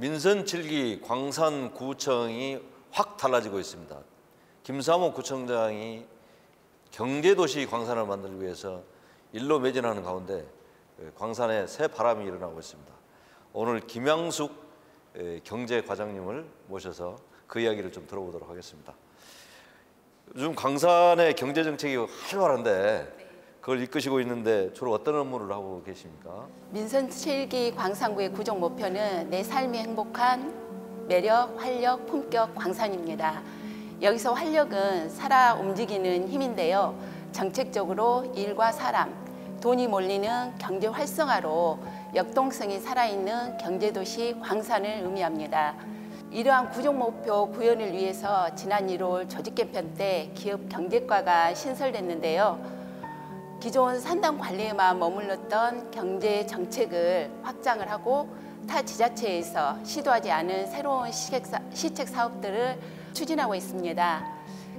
민선 7기 광산구청이 확 달라지고 있습니다. 김삼호 구청장이 경제도시 광산을 만들기 위해서 일로 매진하는 가운데 광산에 새 바람이 일어나고 있습니다. 오늘 김양숙 경제과장님을 모셔서 그 이야기를 좀 들어보도록 하겠습니다. 요즘 광산의 경제정책이 활발한데 그걸 이끄시고 있는데 주로 어떤 업무를 하고 계십니까? 민선 7기 광산구의 구종 목표는 내 삶이 행복한 매력, 활력, 품격 광산입니다. 여기서 활력은 살아 움직이는 힘인데요. 정책적으로 일과 사람, 돈이 몰리는 경제 활성화로 역동성이 살아있는 경제도시 광산을 의미합니다. 이러한 구종 목표 구현을 위해서 지난 1월 조직 개편 때 기업 경제과가 신설됐는데요. 기존 산단 관리에만 머물렀던 경제 정책을 확장을 하고 타 지자체에서 시도하지 않은 새로운 시책 사업들을 추진하고 있습니다.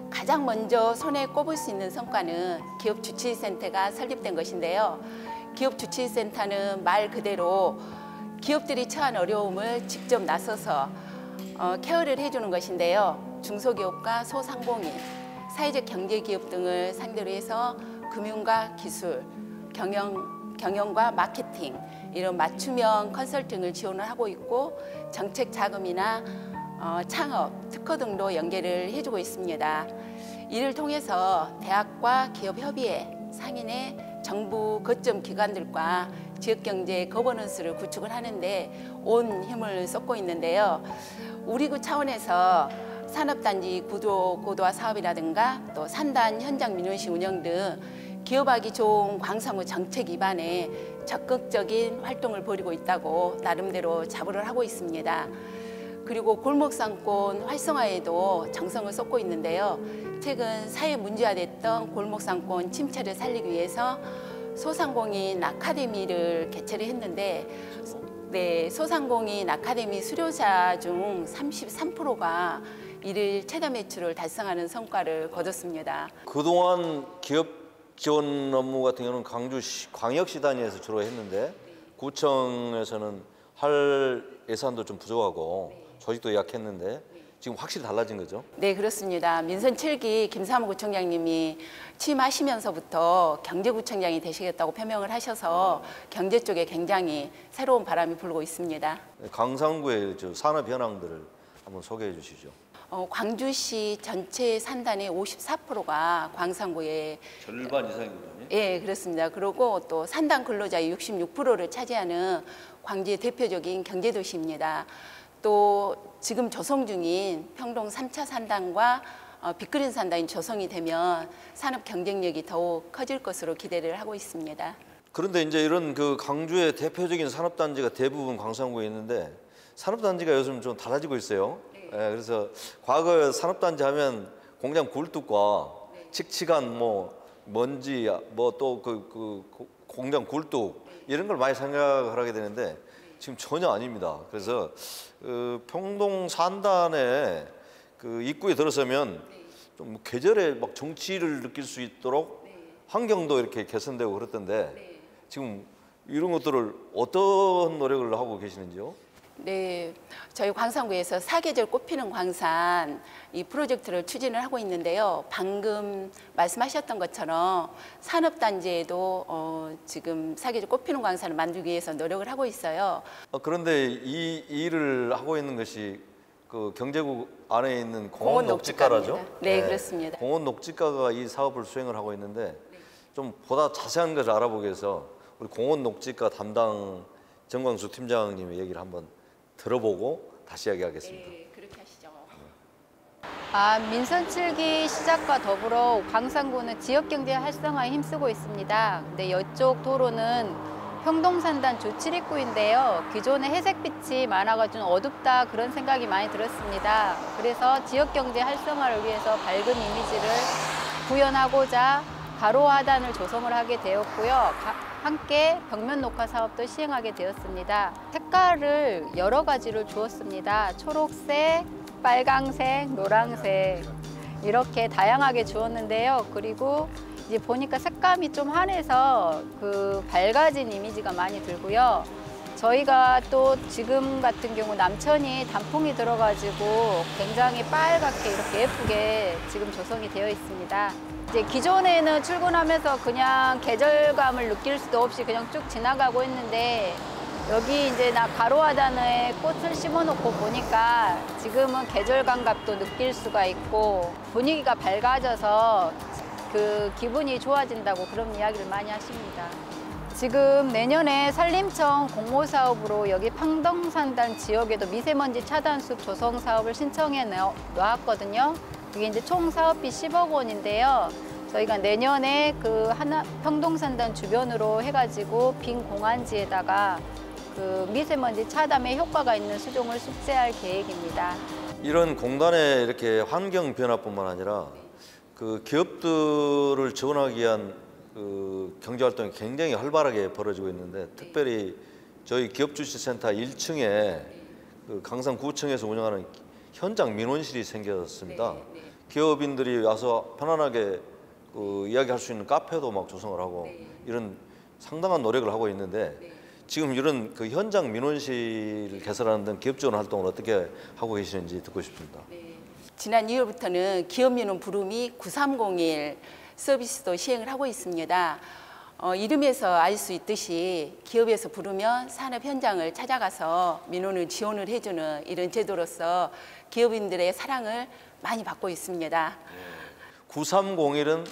가장 먼저 손에 꼽을 수 있는 성과는 기업주치센터가 설립된 것인데요. 기업주치센터는 말 그대로 기업들이 처한 어려움을 직접 나서서 케어를 해주는 것인데요. 중소기업과 소상공인, 사회적 경제기업 등을 상대로 해서 금융과 기술, 경영과 마케팅 이런 맞춤형 컨설팅을 지원을 하고 있고 정책 자금이나 창업, 특허 등도 연계를 해주고 있습니다. 이를 통해서 대학과 기업 협의회, 상인의 정부 거점 기관들과 지역경제 거버넌스를 구축을 하는데 온 힘을 쏟고 있는데요. 우리 구 차원에서 산업단지 구조 고도화 사업이라든가 또 산단 현장 민원시 운영 등 기업하기 좋은 광산구 정책 기반에 적극적인 활동을 벌이고 있다고 나름대로 자부를 하고 있습니다. 그리고 골목상권 활성화에도 정성을 쏟고 있는데요. 최근 사회 문제화됐던 골목상권 침체를 살리기 위해서 소상공인 아카데미를 개최를 했는데 소상공인 아카데미 수료자 중 33%가 일일 최다 매출을 달성하는 성과를 거뒀습니다. 그동안 기업 지원 업무 같은 경우는 광주시 광역시 단위에서 주로 했는데 구청에서는 할 예산도 좀 부족하고 조직도 약했는데 지금 확실히 달라진 거죠? 네, 그렇습니다. 민선 7기 김삼호 구청장님이 취임하시면서부터 경제구청장이 되시겠다고 표명을 하셔서 경제 쪽에 굉장히 새로운 바람이 불고 있습니다. 광산구의 산업 현황들을 한번 소개해 주시죠. 광주시 전체 산단의 54%가 광산구에 절반 이상이거든요. 예, 그렇습니다. 그리고 또 산단 근로자의 66%를 차지하는 광주의 대표적인 경제도시입니다. 또 지금 조성 중인 평동 3차 산단과 빅그린 산단이 조성이 되면 산업 경쟁력이 더욱 커질 것으로 기대를 하고 있습니다. 그런데 이제 이런 그 광주의 대표적인 산업단지가 대부분 광산구에 있는데 산업단지가 요즘 좀 달라지고 있어요. 예, 그래서 과거 산업단지 하면 공장 굴뚝과 칙칙한 뭐 먼지 뭐 또 그 공장 굴뚝 이런 걸 많이 생각을 하게 되는데 지금 전혀 아닙니다. 그래서 평동 산단에 그 입구에 들어서면 좀 계절에 막 정취를 느낄 수 있도록 환경도 이렇게 개선되고 그렇던데 지금 이런 것들을 어떤 노력을 하고 계시는지요? 네, 저희 광산구에서 사계절 꽃피는 광산 이 프로젝트를 추진을 하고 있는데요. 방금 말씀하셨던 것처럼 산업단지에도 지금 사계절 꽃피는 광산을 만들기 위해서 노력을 하고 있어요. 그런데 이 일을 하고 있는 것이 그 경제국 안에 있는 공원녹지가라죠? 네, 그렇습니다. 공원녹지가가 이 사업을 수행을 하고 있는데 좀 보다 자세한 것을 알아보기 위해서 우리 공원녹지가 담당 정광수 팀장님의 얘기를 한번 들어보고 다시 이야기하겠습니다. 네, 그렇게 하시죠. 민선 7기 시작과 더불어 광산구는 지역경제 활성화에 힘쓰고 있습니다. 근데 이쪽 도로는 평동산단 조7입구인데요. 기존에 회색빛이 많아가지고 좀 어둡다 그런 생각이 많이 들었습니다. 그래서 지역경제 활성화를 위해서 밝은 이미지를 구현하고자 가로 하단을 조성을 하게 되었고요. 함께 벽면 녹화 사업도 시행하게 되었습니다. 색깔을 여러 가지를 주었습니다. 초록색, 빨강색, 노란색 이렇게 다양하게 주었는데요. 그리고 이제 보니까 색감이 좀 환해서 그 밝아진 이미지가 많이 들고요. 저희가 또 지금 같은 경우 남천이 단풍이 들어가지고 굉장히 빨갛게 이렇게 예쁘게 지금 조성이 되어 있습니다. 이제 기존에는 출근하면서 그냥 계절감을 느낄 수도 없이 그냥 쭉 지나가고 있는데 여기 이제 나 가로하단에 꽃을 심어놓고 보니까 지금은 계절 감각도 느낄 수가 있고 분위기가 밝아져서 그 기분이 좋아진다고 그런 이야기를 많이 하십니다. 지금 내년에 산림청 공모 사업으로 여기 평동산단 지역에도 미세먼지 차단숲 조성 사업을 신청해 놓았거든요. 그게 이제 총 사업비 10억 원인데요. 저희가 내년에 그 평동산단 주변으로 해가지고 빈 공안지에다가 그 미세먼지 차단에 효과가 있는 수종을 숙제할 계획입니다. 이런 공단의 이렇게 환경 변화뿐만 아니라 그 기업들을 지원하기 위한 그 경제 활동이 굉장히 활발하게 벌어지고 있는데 특별히 저희 기업주식센터 1층에 그 강산구청에서 운영하는 현장 민원실이 생겼습니다. 기업인들이 와서 편안하게 그 이야기할 수 있는 카페도 막 조성을 하고 이런 상당한 노력을 하고 있는데 지금 이런 그 현장 민원실 개설하는 등 기업 지원 활동을 어떻게 하고 계시는지 듣고 싶습니다. 지난 2월부터는 기업민원 부름이 9301 서비스도 시행을 하고 있습니다. 이름에서 알 수 있듯이 기업에서 부르면 산업 현장을 찾아가서 민원을 지원을 해주는 이런 제도로서 기업인들의 사랑을 많이 받고 있습니다. 9301은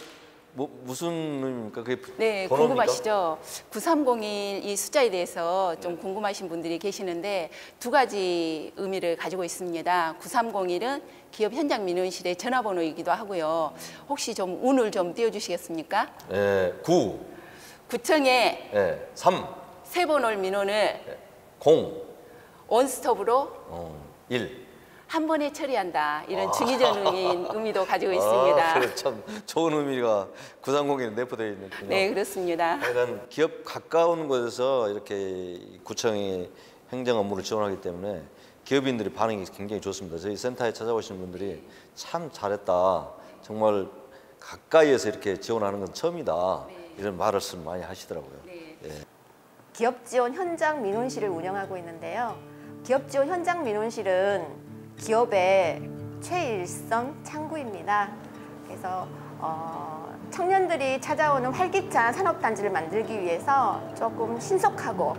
무슨 의미입니까? 그게 네, 번호입니까? 궁금하시죠? 9301 이 숫자에 대해서 좀 궁금하신 분들이 계시는데 두 가지 의미를 가지고 있습니다. 9301은 기업 현장 민원실의 전화번호이기도 하고요. 혹시 좀 운을 좀 띄워주시겠습니까? 네, 9. 구청에 네, 3. 세 번 올 민원을 0. 원스톱으로 1. 한 번에 처리한다. 이런 중의적인 의미도 가지고 있습니다. 그래, 참 좋은 의미가 9301에 내포되어 있는군요. 네, 그렇습니다. 약간 기업 가까운 곳에서 이렇게 구청이 행정 업무를 지원하기 때문에 기업인들의 반응이 굉장히 좋습니다. 저희 센터에 찾아오시는 분들이 참 잘했다. 정말 가까이에서 이렇게 지원하는 건 처음이다. 이런 말씀을 많이 하시더라고요. 예. 기업 지원 현장 민원실을 운영하고 있는데요. 기업 지원 현장 민원실은 기업의 최일선 창구입니다. 그래서 청년들이 찾아오는 활기찬 산업단지를 만들기 위해서 조금 신속하고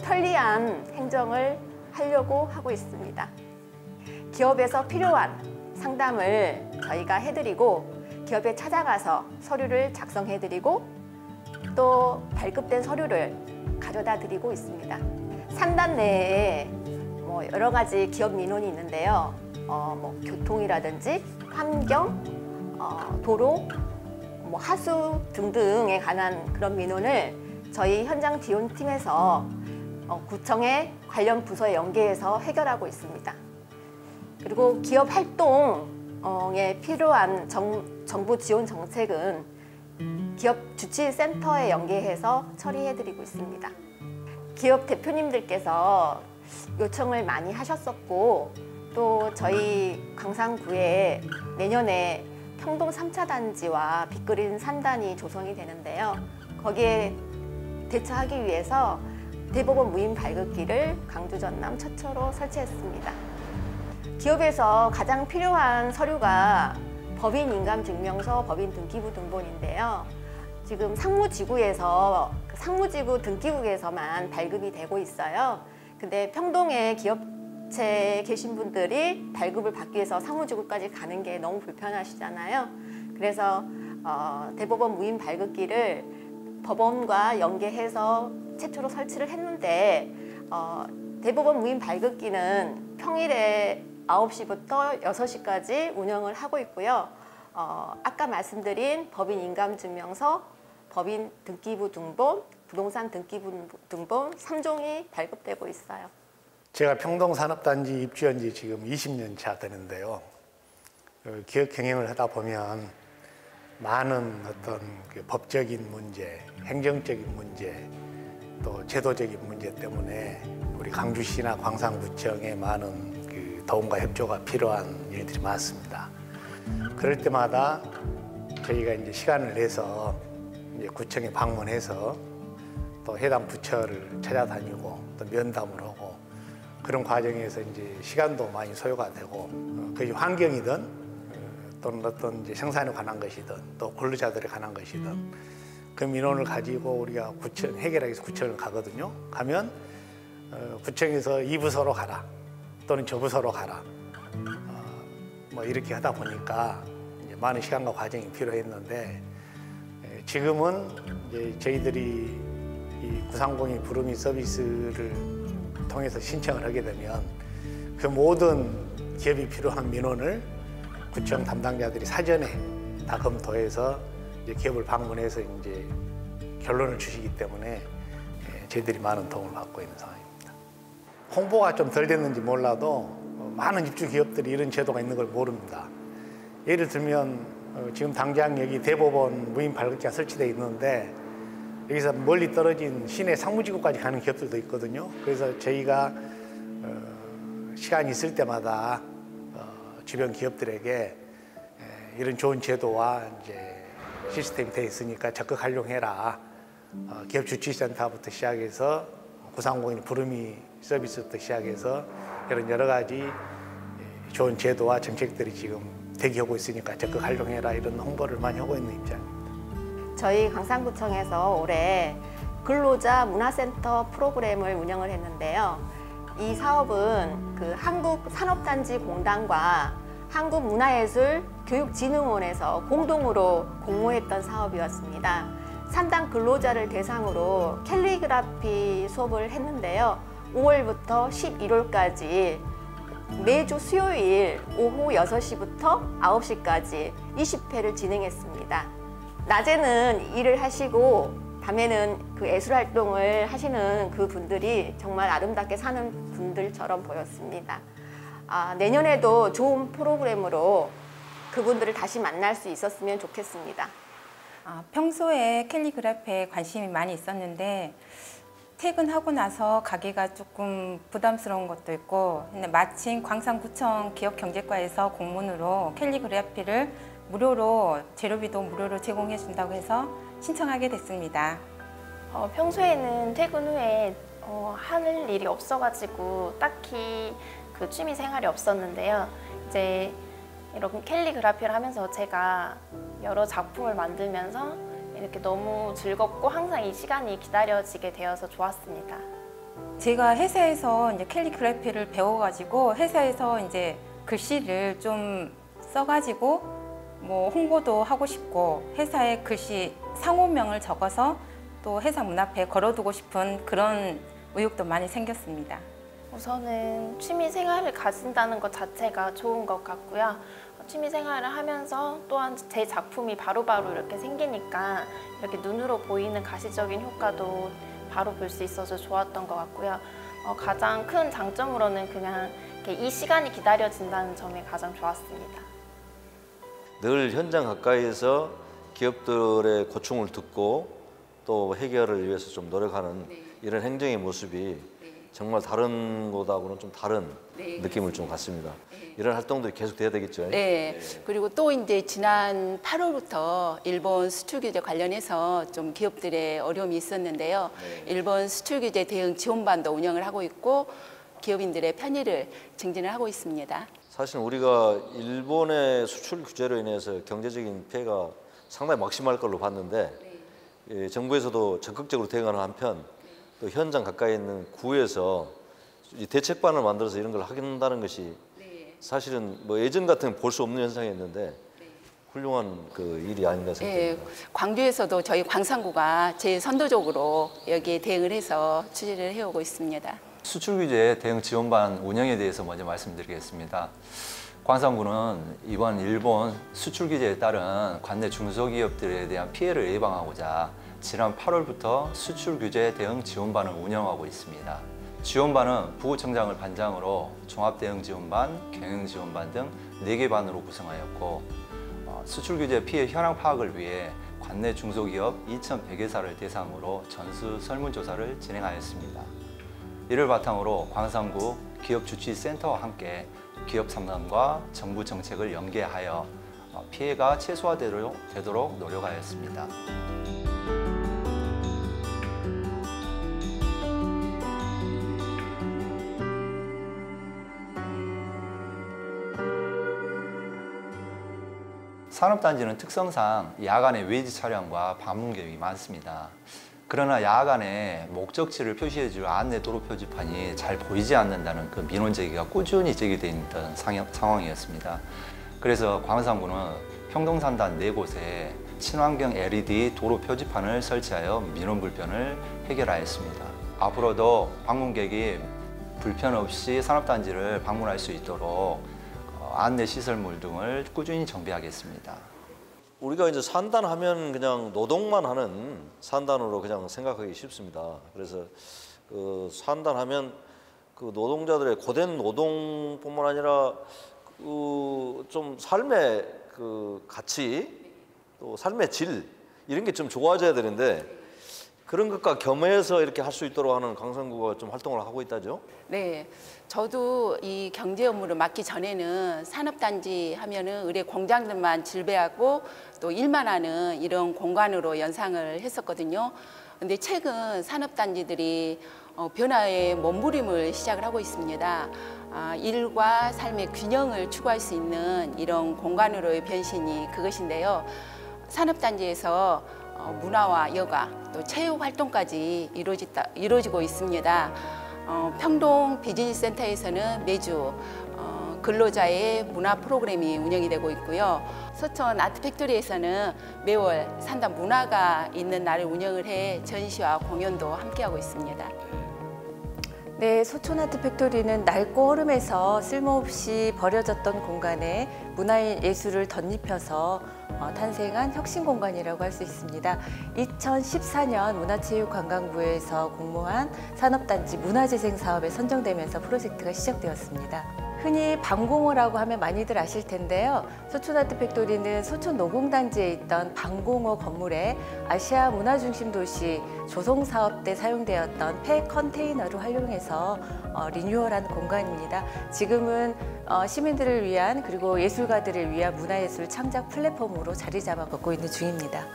편리한 행정을 하려고 하고 있습니다. 기업에서 필요한 상담을 저희가 해드리고 기업에 찾아가서 서류를 작성해드리고 또 발급된 서류를 가져다 드리고 있습니다. 산단 내에 여러 가지 기업 민원이 있는데요. 교통이라든지 환경, 도로, 하수 등등에 관한 그런 민원을 저희 현장 지원팀에서 구청의 관련 부서에 연계해서 해결하고 있습니다. 그리고 기업 활동에 필요한 정부 지원 정책은 기업 주치센터에 연계해서 처리해드리고 있습니다. 기업 대표님들께서 요청을 많이 하셨었고 또 저희 광산구에 내년에 평동 3차 단지와 빅그린 산단이 조성이 되는데요. 거기에 대처하기 위해서 대법원 무인 발급기를 광주 전남 최초로 설치했습니다. 기업에서 가장 필요한 서류가 법인 인감증명서, 법인 등기부 등본인데요. 지금 상무지구에서 상무지구 등기국에서만 발급이 되고 있어요. 근데 평동에 기업체에 계신 분들이 발급을 받기 위해서 상무지구까지 가는 게 너무 불편하시잖아요. 그래서 대법원 무인 발급기를 법원과 연계해서 최초로 설치를 했는데 대법원 무인 발급기는 평일에 9시부터 6시까지 운영을 하고 있고요. 아까 말씀드린 법인 인감증명서, 법인 등기부 등본, 부동산 등기부 등본 3종이 발급되고 있어요. 제가 평동산업단지 입주한 지 지금 20년 차 되는데요. 기업 경영을 하다 보면 많은 어떤 법적인 문제, 행정적인 문제, 또 제도적인 문제 때문에 우리 광주시나 광산구청에 많은 도움과 협조가 필요한 일들이 많습니다. 그럴 때마다 저희가 이제 시간을 내서 이제 구청에 방문해서 또 해당 부처를 찾아다니고 또 면담을 하고 그런 과정에서 이제 시간도 많이 소요가 되고 그것이 환경이든 또는 어떤 이제 생산에 관한 것이든 또 근로자들에 관한 것이든 그 민원을 가지고 우리가 구청 해결하기 위해서 구청을 가거든요. 가면 구청에서 이 부서로 가라 또는 저 부서로 가라 뭐 이렇게 하다 보니까 이제 많은 시간과 과정이 필요했는데 지금은 이제 저희들이 이 구상공인 부르미 서비스를 통해서 신청을 하게 되면 그 모든 기업이 필요한 민원을 구청 담당자들이 사전에 다 검토해서 이제 기업을 방문해서 이제 결론을 주시기 때문에 저희들이 많은 도움을 받고 있는 상황입니다. 홍보가 좀 덜 됐는지 몰라도 많은 입주 기업들이 이런 제도가 있는 걸 모릅니다. 예를 들면 지금 당장 여기 대법원 무인 발급기가 설치되어 있는데 여기서 멀리 떨어진 시내 상무지구까지 가는 기업들도 있거든요. 그래서 저희가 시간이 있을 때마다 주변 기업들에게 이런 좋은 제도와 이제 시스템이 되어 있으니까 적극 활용해라. 기업 주치센터부터 시작해서 구상공인 부르미 서비스부터 시작해서 이런 여러 가지 좋은 제도와 정책들이 지금 대기하고 있으니까 적극 활용해라 이런 홍보를 많이 하고 있는 입장입니다. 저희 광산구청에서 올해 근로자 문화센터 프로그램을 운영을 했는데요. 이 사업은 그 한국산업단지공단과 한국문화예술교육진흥원에서 공동으로 공모했던 사업이었습니다. 3단 근로자를 대상으로 캘리그라피 수업을 했는데요. 5월부터 11월까지 매주 수요일 오후 6시부터 9시까지 20회를 진행했습니다. 낮에는 일을 하시고 밤에는 그 예술활동을 하시는 그 분들이 정말 아름답게 사는 분들처럼 보였습니다. 내년에도 좋은 프로그램으로 그분들을 다시 만날 수 있었으면 좋겠습니다. 평소에 캘리그라피에 관심이 많이 있었는데 퇴근하고 나서 가기가 조금 부담스러운 것도 있고 근데 마침 광산구청 기업경제과에서 공문으로 캘리그라피를 무료로 재료비도 무료로 제공해 준다고 해서 신청하게 됐습니다. 평소에는 퇴근 후에 하는 일이 없어가지고 딱히 그 취미 생활이 없었는데요. 이제 이런 캘리그라피를 하면서 제가 여러 작품을 만들면서 이렇게 너무 즐겁고 항상 이 시간이 기다려지게 되어서 좋았습니다. 제가 회사에서 이제 캘리그라피를 배워가지고 회사에서 이제 글씨를 좀 써가지고 뭐 홍보도 하고 싶고 회사에 글씨 상호명을 적어서 또 회사 문 앞에 걸어두고 싶은 그런 의욕도 많이 생겼습니다. 우선은 취미 생활을 가진다는 것 자체가 좋은 것 같고요. 취미 생활을 하면서 또한 제 작품이 바로바로 이렇게 생기니까 이렇게 눈으로 보이는 가시적인 효과도 바로 볼 수 있어서 좋았던 것 같고요. 가장 큰 장점으로는 그냥 이렇게 이 시간이 기다려진다는 점이 가장 좋았습니다. 늘 현장 가까이에서 기업들의 고충을 듣고 또 해결을 위해서 좀 노력하는 이런 행정의 모습이 정말 다른 곳하고는 좀 다른 느낌을 좀 갖습니다. 이런 활동들이 계속 돼야 되겠죠. 네. 그리고 또 이제 지난 8월부터 일본 수출 규제 관련해서 좀 기업들의 어려움이 있었는데요. 일본 수출 규제 대응 지원반도 운영을 하고 있고 기업인들의 편의를 증진을 하고 있습니다. 사실 우리가 일본의 수출 규제로 인해서 경제적인 피해가 상당히 막심할 걸로 봤는데 정부에서도 적극적으로 대응하는 한편 또 현장 가까이 있는 구에서 이 대책반을 만들어서 이런 걸 하겠다는 것이 사실은 뭐 예전 같으면 볼 수 없는 현상이었는데 훌륭한 그 일이 아닌가 생각합니다. 광주에서도 저희 광산구가 제일 선도적으로 여기에 대응을 해서 추진을 해오고 있습니다. 수출 규제 대응 지원반 운영에 대해서 먼저 말씀드리겠습니다. 광산구는 이번 일본 수출 규제에 따른 관내 중소기업들에 대한 피해를 예방하고자 지난 8월부터 수출 규제 대응 지원반을 운영하고 있습니다. 지원반은 부구청장을 반장으로 종합대응지원반, 경영지원반 등 4개 반으로 구성하였고 수출 규제 피해 현황 파악을 위해 관내 중소기업 2,100회사를 대상으로 전수 설문조사를 진행하였습니다. 이를 바탕으로 광산구 기업주치센터와 함께 기업 상담과 정부 정책을 연계하여 피해가 최소화되도록 노력하였습니다. 산업단지는 특성상 야간에 외지 촬영과 방문객이 많습니다. 그러나 야간에 목적지를 표시해줄 안내 도로 표지판이 잘 보이지 않는다는 그 민원 제기가 꾸준히 제기되어 있던 상황이었습니다. 그래서 광산구는 평동산단 4곳에 친환경 LED 도로 표지판을 설치하여 민원 불편을 해결하였습니다. 앞으로도 방문객이 불편 없이 산업단지를 방문할 수 있도록 안내 시설물 등을 꾸준히 정비하겠습니다. 우리가 이제 산단하면 그냥 노동만 하는 산단으로 그냥 생각하기 쉽습니다. 그래서 그 산단하면 그 노동자들의 고된 노동뿐만 아니라 그 좀 삶의 그 가치 또 삶의 질 이런 게 좀 좋아져야 되는데 그런 것과 겸해서 이렇게 할 수 있도록 하는 광산구가 좀 활동을 하고 있다죠? 네, 저도 이 경제 업무를 맡기 전에는 산업단지 하면은 의뢰 공장들만 질배하고 또 일만 하는 이런 공간으로 연상을 했었거든요. 근데 최근 산업단지들이 변화의 몸부림을 시작을 하고 있습니다. 일과 삶의 균형을 추구할 수 있는 이런 공간으로의 변신이 그것인데요. 산업단지에서 문화와 여가 또 체육 활동까지 이루어지고 있습니다. 평동 비즈니스센터에서는 매주 근로자의 문화 프로그램이 운영이 되고 있고요. 서촌 아트팩토리에서는 매월 산단 문화가 있는 날을 운영을 해 전시와 공연도 함께하고 있습니다. 네, 소촌 아트 팩토리는 낡고 흐름에서 쓸모없이 버려졌던 공간에 문화예술을 덧입혀서 탄생한 혁신 공간이라고 할 수 있습니다. 2014년 문화체육관광부에서 공모한 산업단지 문화재생 사업에 선정되면서 프로젝트가 시작되었습니다. 흔히 방공호라고 하면 많이들 아실 텐데요. 소촌 아트 팩토리는 소촌 노공단지에 있던 방공호 건물에 아시아 문화중심 도시 조성 사업 때 사용되었던 폐 컨테이너를 활용해서 리뉴얼한 공간입니다. 지금은 시민들을 위한 그리고 예술가들을 위한 문화예술 창작 플랫폼으로 자리 잡아가고 있는 중입니다.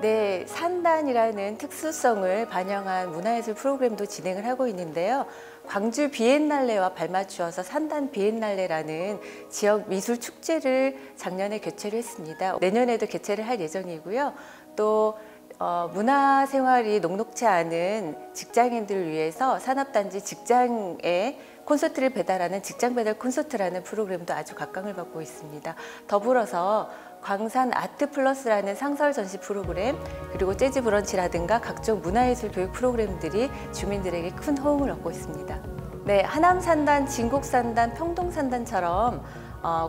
네, 산단이라는 특수성을 반영한 문화예술 프로그램도 진행을 하고 있는데요. 광주 비엔날레와 발맞추어서 산단 비엔날레라는 지역 미술 축제를 작년에 개최를 했습니다. 내년에도 개최를 할 예정이고요. 또 문화생활이 녹록치 않은 직장인들을 위해서 산업단지 직장에 콘서트를 배달하는 직장 배달 콘서트라는 프로그램도 아주 각광을 받고 있습니다. 더불어서 광산 아트 플러스라는 상설 전시 프로그램 그리고 재즈 브런치라든가 각종 문화예술 교육 프로그램들이 주민들에게 큰 호응을 얻고 있습니다. 네, 하남산단, 진곡산단, 평동산단처럼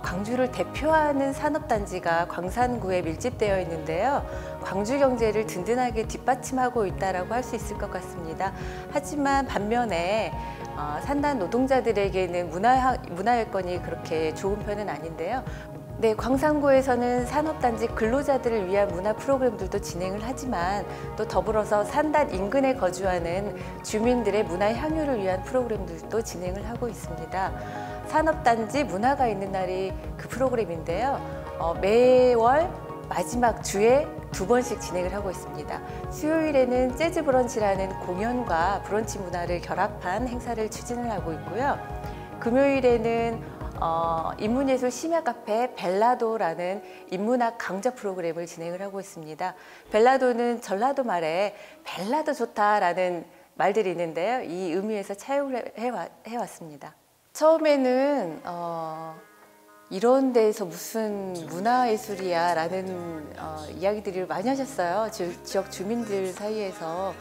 광주를 대표하는 산업단지가 광산구에 밀집되어 있는데요. 광주 경제를 든든하게 뒷받침하고 있다고 할 수 있을 것 같습니다. 하지만 반면에 산단 노동자들에게는 문화여건이 그렇게 좋은 편은 아닌데요. 네, 광산구에서는 산업단지 근로자들을 위한 문화 프로그램들도 진행을 하지만 또 더불어서 산단 인근에 거주하는 주민들의 문화 향유를 위한 프로그램들도 진행을 하고 있습니다. 산업단지 문화가 있는 날이 그 프로그램인데요. 매월 마지막 주에 2번씩 진행을 하고 있습니다. 수요일에는 재즈 브런치라는 공연과 브런치 문화를 결합한 행사를 추진을 하고 있고요. 금요일에는 인문예술 심야 카페 벨라도라는 인문학 강좌 프로그램을 진행을 하고 있습니다. 벨라도는 전라도 말에 벨라도 좋다라는 말들이 있는데요. 이 의미에서 차용을 해왔습니다. 처음에는 이런 데에서 무슨 문화예술이야 라는 이야기들을 많이 하셨어요. 지역 주민들 사이에서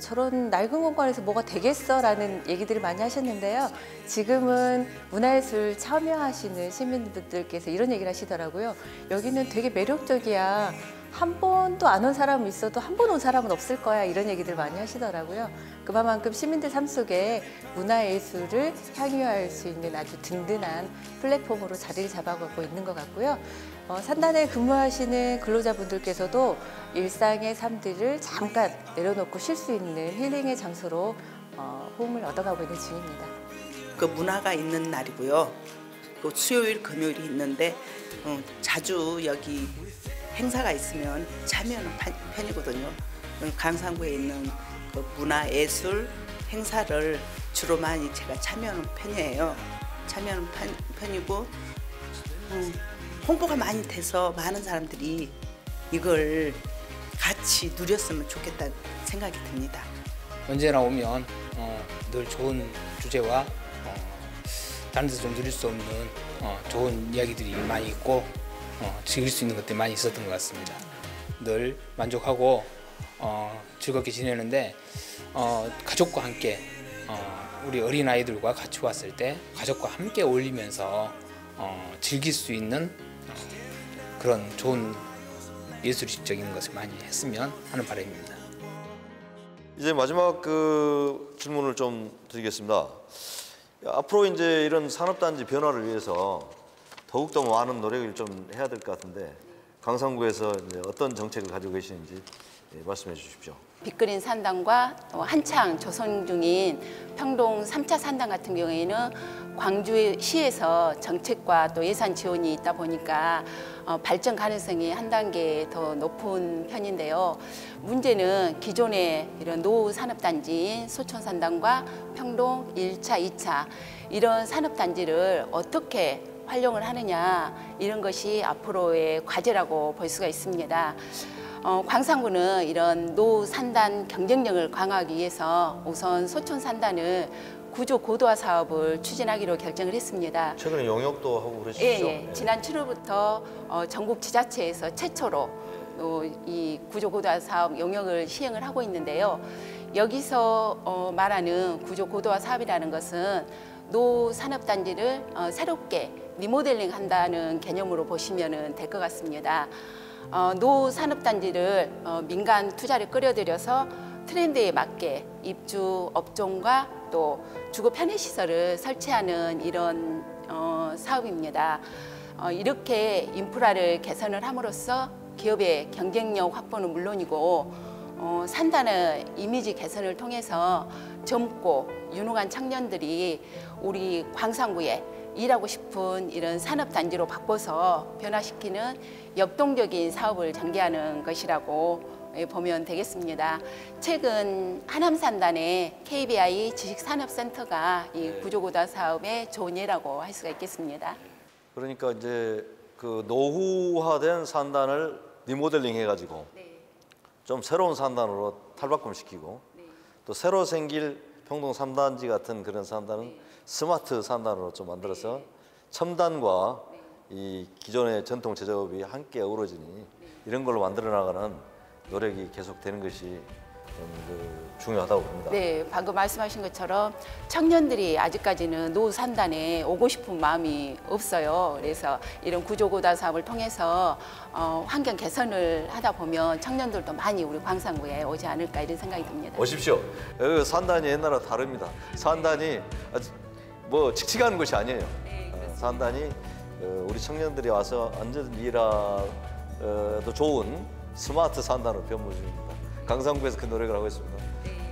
저런 낡은 공간에서 뭐가 되겠어 라는 얘기들을 많이 하셨는데요. 지금은 문화예술 참여하시는 시민분들께서 이런 얘기를 하시더라고요. 여기는 되게 매력적이야. 한 번도 안 온 사람은 있어도 한 번 온 사람은 없을 거야. 이런 얘기들 많이 하시더라고요. 그만큼 시민들 삶 속에 문화예술을 향유할 수 있는 아주 든든한 플랫폼으로 자리를 잡아가고 있는 것 같고요. 산단에 근무하시는 근로자분들께서도 일상의 삶들을 잠깐 내려놓고 쉴 수 있는 힐링의 장소로 호응을 얻어가고 있는 중입니다. 그 문화가 있는 날이고요. 또 수요일, 금요일이 있는데 자주 여기 행사가 있으면 참여하는 편이거든요. 광산구에 있는 그 문화예술 행사를 주로 많이 제가 참여하는 편이에요. 참여하는 편이고 홍보가 많이 돼서 많은 사람들이 이걸 같이 누렸으면 좋겠다는 생각이 듭니다. 언제나 오면 늘 좋은 주제와 다른 데서 좀 누릴 수 없는 좋은 이야기들이 많이 있고 즐길 수 있는 것들이 많이 있었던 것 같습니다. 늘 만족하고 즐겁게 지내는데 가족과 함께 우리 어린아이들과 같이 왔을 때 가족과 함께 어울리면서 즐길 수 있는 그런 좋은 예술적인 것을 많이 했으면 하는 바람입니다. 이제 마지막 그 질문을 좀 드리겠습니다. 앞으로 이제 이런 산업단지 변화를 위해서 더욱더 많은 노력을 좀 해야 될 것 같은데 광산구에서 이제 어떤 정책을 가지고 계시는지 말씀해 주십시오. 빅그린 산단과 한창 조성 중인 평동 3차 산단 같은 경우에는 광주시에서 정책과 또 예산 지원이 있다 보니까 발전 가능성이 한 단계 더 높은 편인데요. 문제는 기존의 이런 노후 산업단지인 소촌산단과 평동 1차, 2차 이런 산업단지를 어떻게 활용을 하느냐 이런 것이 앞으로의 과제라고 볼 수가 있습니다. 광산구는 이런 노후 산단 경쟁력을 강화하기 위해서 우선 소촌 산단을 구조 고도화 사업을 추진하기로 결정을 했습니다. 최근에 영역도 하고 그러시죠? 예. 지난 7월부터 전국 지자체에서 최초로 이 구조 고도화 사업 영역을 시행을 하고 있는데요. 여기서 말하는 구조 고도화 사업이라는 것은 노후 산업단지를 새롭게 리모델링 한다는 개념으로 보시면 될 것 같습니다. 노후 산업단지를 민간 투자를 끌어들여서 트렌드에 맞게 입주 업종과 또 주거 편의시설을 설치하는 이런 사업입니다. 이렇게 인프라를 개선을 함으로써 기업의 경쟁력 확보는 물론이고 산단의 이미지 개선을 통해서 젊고 유능한 청년들이 우리 광산구에 일하고 싶은 이런 산업단지로 바꿔서 변화시키는 역동적인 사업을 전개하는 것이라고 보면 되겠습니다. 최근 하남산단의 KBI 지식산업센터가 이 구조고도화 사업의 좋은 예라고 할 수가 있겠습니다. 그러니까 이제 그 노후화된 산단을 리모델링 해가지고 좀 새로운 산단으로 탈바꿈시키고 또 새로 생길 평동 3단지 같은 그런 산단은 스마트 산단으로 좀 만들어서 첨단과 이 기존의 전통 제조업이 함께 어우러지니 이런 걸로 만들어 나가는 노력이 계속되는 것이 좀 중요하다고 봅니다. 네, 방금 말씀하신 것처럼 청년들이 아직까지는 노후 산단에 오고 싶은 마음이 없어요. 그래서 이런 구조고도화 사업을 통해서 환경 개선을 하다 보면 청년들도 많이 우리 광산구에 오지 않을까 이런 생각이 듭니다. 오십시오. 여기 산단이 옛날과 다릅니다. 산단이 아주 뭐 칙칙한 곳이 아니에요. 산단이 우리 청년들이 와서 언제든지 일하도 좋은 스마트 산단으로 변모 중입니다. 강산구에서 그 노력을 하고 있습니다.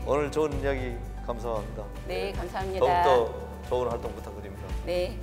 오늘 좋은 이야기 감사합니다. 네, 감사합니다. 더욱더 좋은 활동 부탁드립니다. 네.